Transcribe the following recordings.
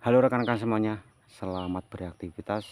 Halo rekan-rekan semuanya, selamat beraktivitas.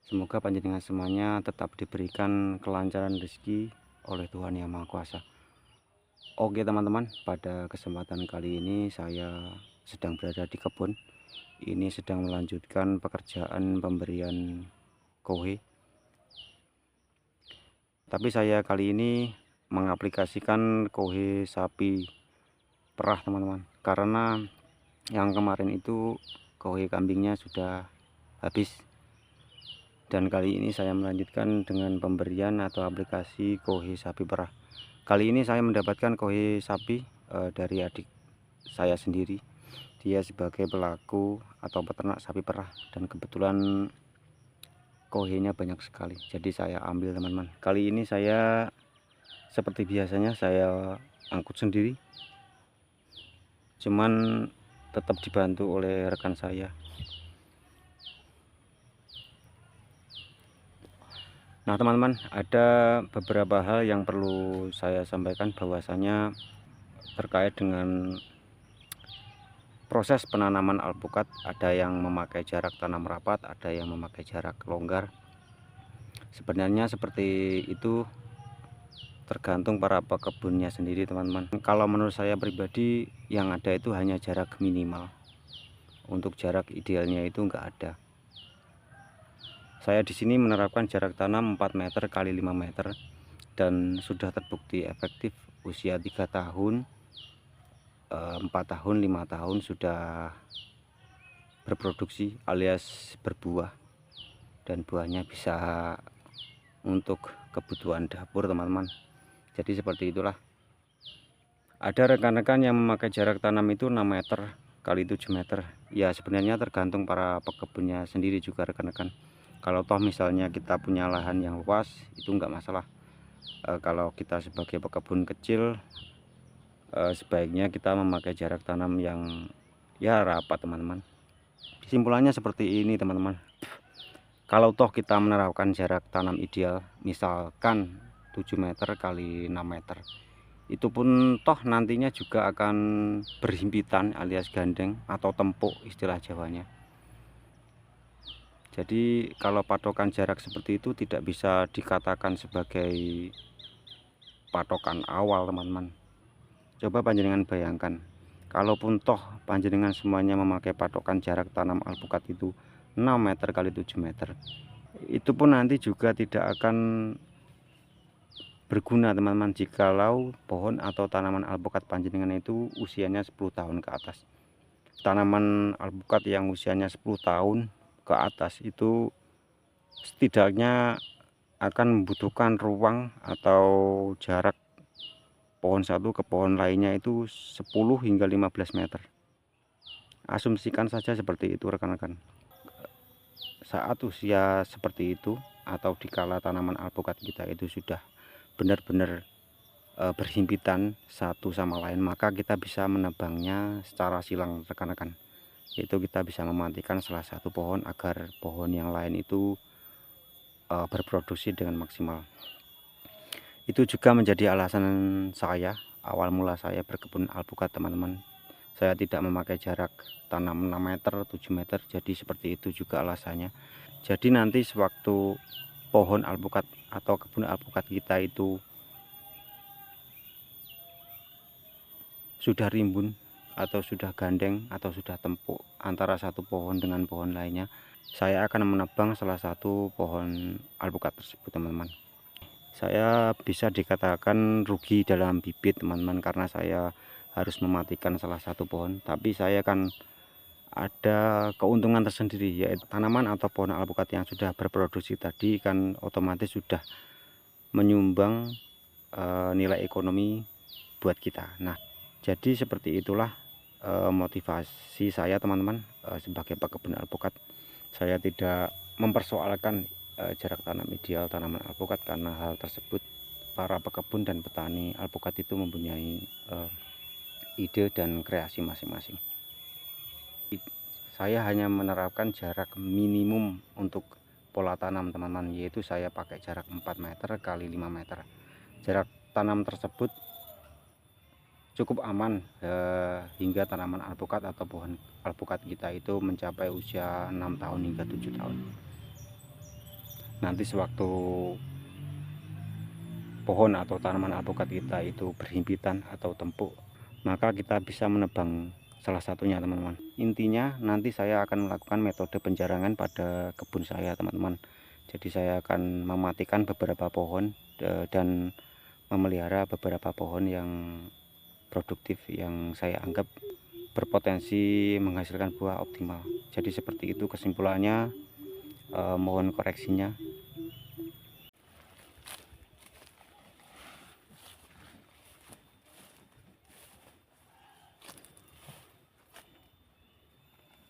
Semoga panjenengan semuanya tetap diberikan kelancaran rezeki oleh Tuhan Yang Maha Kuasa. Oke teman-teman, pada kesempatan kali ini saya sedang berada di kebun. Ini sedang melanjutkan pekerjaan pemberian kohe. Tapi saya kali ini mengaplikasikan kohe sapi perah teman-teman, karena yang kemarin itu kohe kambingnya sudah habis. Dan kali ini saya melanjutkan dengan pemberian atau aplikasi kohe sapi perah. Kali ini saya mendapatkan kohe sapi dari adik saya sendiri. Dia sebagai pelaku atau peternak sapi perah, dan kebetulan kohenya banyak sekali, jadi saya ambil teman-teman. Kali ini saya seperti biasanya saya angkut sendiri, cuman tetap dibantu oleh rekan saya. Nah teman-teman, ada beberapa hal yang perlu saya sampaikan, bahwasanya terkait dengan proses penanaman alpukat. Ada yang memakai jarak tanam rapat, ada yang memakai jarak longgar. Sebenarnya seperti itu tergantung para pekebunnya sendiri teman-teman. Kalau menurut saya pribadi, yang ada itu hanya jarak minimal. Untuk jarak idealnya itu enggak ada. Saya di sini menerapkan jarak tanam 4 meter kali 5 meter, dan sudah terbukti efektif. Usia 3 tahun, 4 tahun, 5 tahun sudah berproduksi alias berbuah, dan buahnya bisa untuk kebutuhan dapur teman-teman. Jadi seperti itulah. Ada rekan-rekan yang memakai jarak tanam itu 6 meter kali 7 meter. Ya sebenarnya tergantung para pekebunnya sendiri juga rekan-rekan. Kalau toh misalnya kita punya lahan yang luas, itu enggak masalah. Kalau kita sebagai pekebun kecil, sebaiknya kita memakai jarak tanam yang ya rapat teman-teman. Kesimpulannya seperti ini teman-teman. Kalau toh kita menerapkan jarak tanam ideal, misalkan 7 meter kali 6 meter, itu pun toh nantinya juga akan berhimpitan alias gandeng atau tempuk istilah Jawanya. Jadi kalau patokan jarak seperti itu tidak bisa dikatakan sebagai patokan awal teman-teman. Coba panjenengan bayangkan, kalaupun toh panjenengan semuanya memakai patokan jarak tanam alpukat itu 6 meter kali 7 meter, itu pun nanti juga tidak akan berguna teman-teman, jikalau pohon atau tanaman alpukat panjenengan itu usianya 10 tahun ke atas. Tanaman alpukat yang usianya 10 tahun ke atas itu setidaknya akan membutuhkan ruang atau jarak pohon satu ke pohon lainnya itu 10 hingga 15 meter. Asumsikan saja seperti itu rekan-rekan. Saat usia seperti itu, atau dikala tanaman alpukat kita itu sudah benar-benar berhimpitan satu sama lain, maka kita bisa menebangnya secara silang rekan-rekan. Yaitu kita bisa mematikan salah satu pohon agar pohon yang lain itu berproduksi dengan maksimal. Itu juga menjadi alasan saya awal mula saya berkebun alpukat teman-teman. Saya tidak memakai jarak tanam 6 meter 7 meter, jadi seperti itu juga alasannya. Jadi nanti sewaktu pohon alpukat atau kebun alpukat kita itu sudah rimbun atau sudah gandeng atau sudah tempuk antara satu pohon dengan pohon lainnya, saya akan menebang salah satu pohon alpukat tersebut teman-teman. Saya bisa dikatakan rugi dalam bibit teman-teman, karena saya harus mematikan salah satu pohon, tapi saya kan ada keuntungan tersendiri, yaitu tanaman atau pohon alpukat yang sudah berproduksi tadi kan otomatis sudah menyumbang nilai ekonomi buat kita. Nah, jadi seperti itulah motivasi saya teman-teman sebagai pekebun alpukat. Saya tidak mempersoalkan jarak tanam ideal tanaman alpukat, karena hal tersebut para pekebun dan petani alpukat itu mempunyai ide dan kreasi masing-masing. Saya hanya menerapkan jarak minimum untuk pola tanam teman-teman, yaitu saya pakai jarak 4 meter kali 5 meter. Jarak tanam tersebut cukup aman hingga tanaman alpukat atau pohon alpukat kita itu mencapai usia 6 tahun hingga 7 tahun. Nanti sewaktu pohon atau tanaman alpukat kita itu berhimpitan atau tempuk, maka kita bisa menebang salah satunya, teman-teman. Intinya nanti saya akan melakukan metode penjarangan pada kebun saya, teman-teman. Jadi saya akan mematikan beberapa pohon dan memelihara beberapa pohon yang produktif yang saya anggap berpotensi menghasilkan buah optimal. Jadi seperti itu kesimpulannya, mohon koreksinya.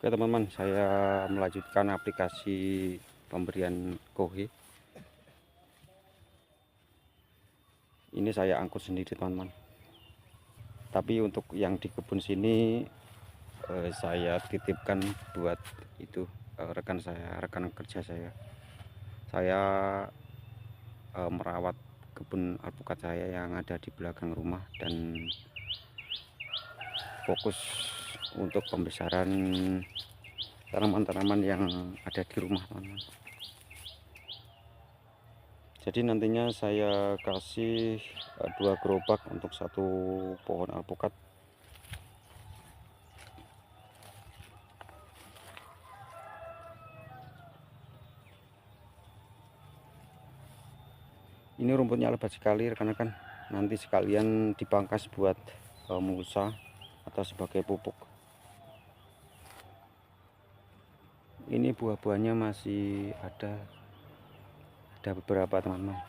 Oke teman-teman, saya melanjutkan aplikasi pemberian kohe. Ini saya angkut sendiri, teman-teman. Tapi untuk yang di kebun sini saya titipkan buat itu rekan kerja saya. Saya merawat kebun alpukat saya yang ada di belakang rumah dan fokus untuk pembesaran tanaman-tanaman yang ada di rumah, teman-teman. Jadi nantinya saya kasih 2 gerobak untuk 1 pohon alpukat. Ini rumputnya lebat sekali, rekan-rekan. Nanti sekalian dipangkas buat mulsa atau sebagai pupuk. Ini buah-buahnya masih ada beberapa, teman-teman.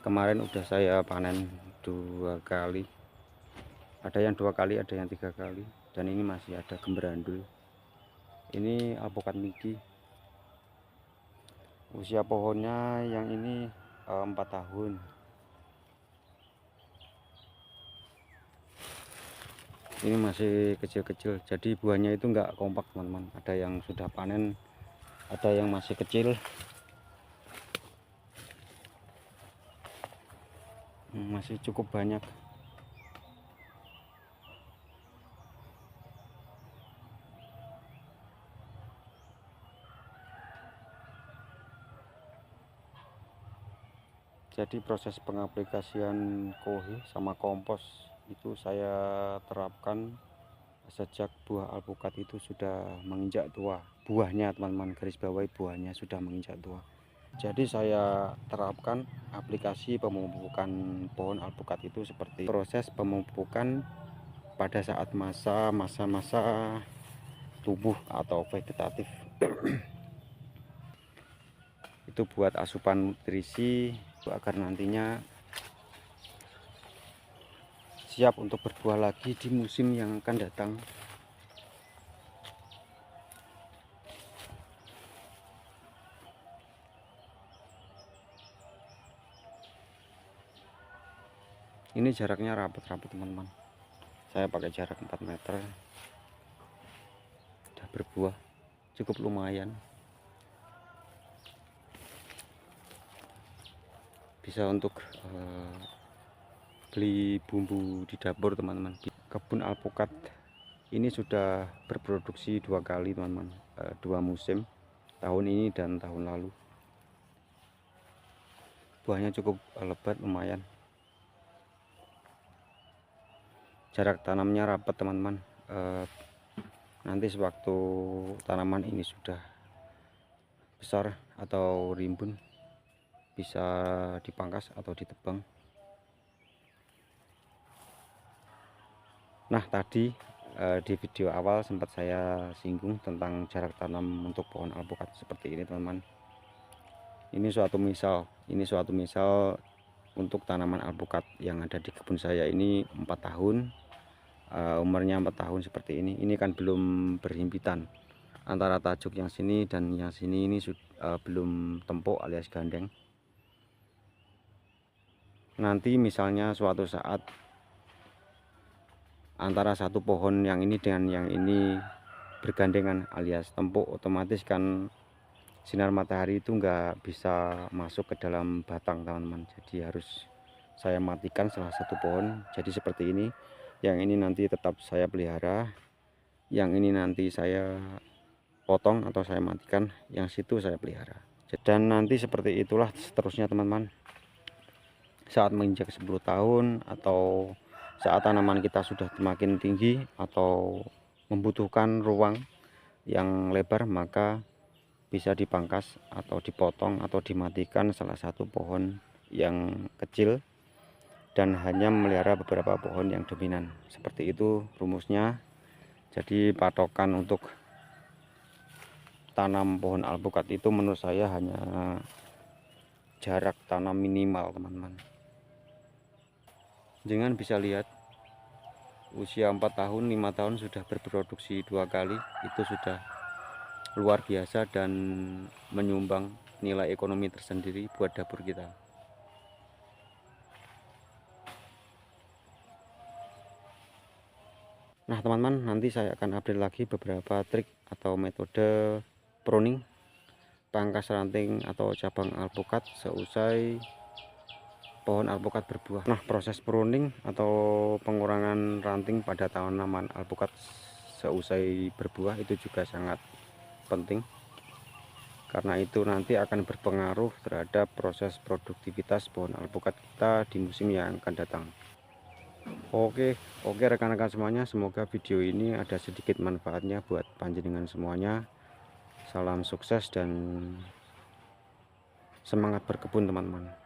Kemarin udah saya panen 2 kali, ada yang 2 kali, ada yang 3 kali, dan ini masih ada gemberandul. Ini alpukat miki. Usia pohonnya yang ini 4 tahun. Ini masih kecil-kecil, jadi buahnya itu enggak kompak, teman-teman. Ada yang sudah panen, ada yang masih kecil. Masih cukup banyak. Jadi proses pengaplikasian kohe sama kompos itu saya terapkan sejak buah alpukat itu sudah menginjak tua. Buahnya, teman-teman, garis bawahi buahnya sudah menginjak tua. Jadi saya terapkan aplikasi pemupukan pohon alpukat itu seperti proses pemupukan pada saat masa-masa tumbuh atau vegetatif. Itu buat asupan nutrisi agar nantinya siap untuk berbuah lagi di musim yang akan datang. Ini jaraknya rapat-rapat, teman-teman. Saya pakai jarak 4 meter. Sudah berbuah cukup lumayan, bisa untuk beli bumbu di dapur, teman-teman. Kebun alpukat ini sudah berproduksi 2 kali, teman-teman, 2 musim, tahun ini dan tahun lalu. Buahnya cukup lebat, lumayan. Jarak tanamnya rapat, teman-teman. Nanti sewaktu tanaman ini sudah besar atau rimbun, bisa dipangkas atau ditebang. Nah, tadi di video awal sempat saya singgung tentang jarak tanam untuk pohon alpukat seperti ini, teman-teman. Ini suatu misal untuk tanaman alpukat yang ada di kebun saya ini 4 tahun, umurnya 4 tahun seperti ini. Ini kan belum berhimpitan. Antara tajuk yang sini dan yang sini ini belum tempuk alias gandeng. Nanti misalnya suatu saat antara satu pohon yang ini dengan yang ini bergandengan alias tempuk, otomatis kan sinar matahari itu nggak bisa masuk ke dalam batang, teman-teman. Jadi harus saya matikan salah satu pohon. Jadi seperti ini, Yang ini nanti tetap saya pelihara, yang ini nanti saya potong atau saya matikan, yang situ saya pelihara. Dan nanti seperti itulah seterusnya teman-teman. Saat menginjak 10 tahun atau saat tanaman kita sudah semakin tinggi atau membutuhkan ruang yang lebar, maka bisa dipangkas atau dipotong atau dimatikan salah satu pohon yang kecil dan hanya memelihara beberapa pohon yang dominan. Seperti itu rumusnya. Jadi patokan untuk tanam pohon alpukat itu menurut saya hanya jarak tanam minimal teman-teman. Jangan bisa lihat usia 4 tahun 5 tahun sudah berproduksi 2 kali, itu sudah luar biasa dan menyumbang nilai ekonomi tersendiri buat dapur kita. Nah teman-teman, nanti saya akan update lagi beberapa trik atau metode pruning pangkas ranting atau cabang alpukat seusai pohon alpukat berbuah. Nah proses pruning atau pengurangan ranting pada tanaman alpukat seusai berbuah itu juga sangat penting, karena itu nanti akan berpengaruh terhadap proses produktivitas pohon alpukat kita di musim yang akan datang. Oke rekan-rekan semuanya, semoga video ini ada sedikit manfaatnya buat panjenengan semuanya. Salam sukses dan semangat berkebun teman-teman.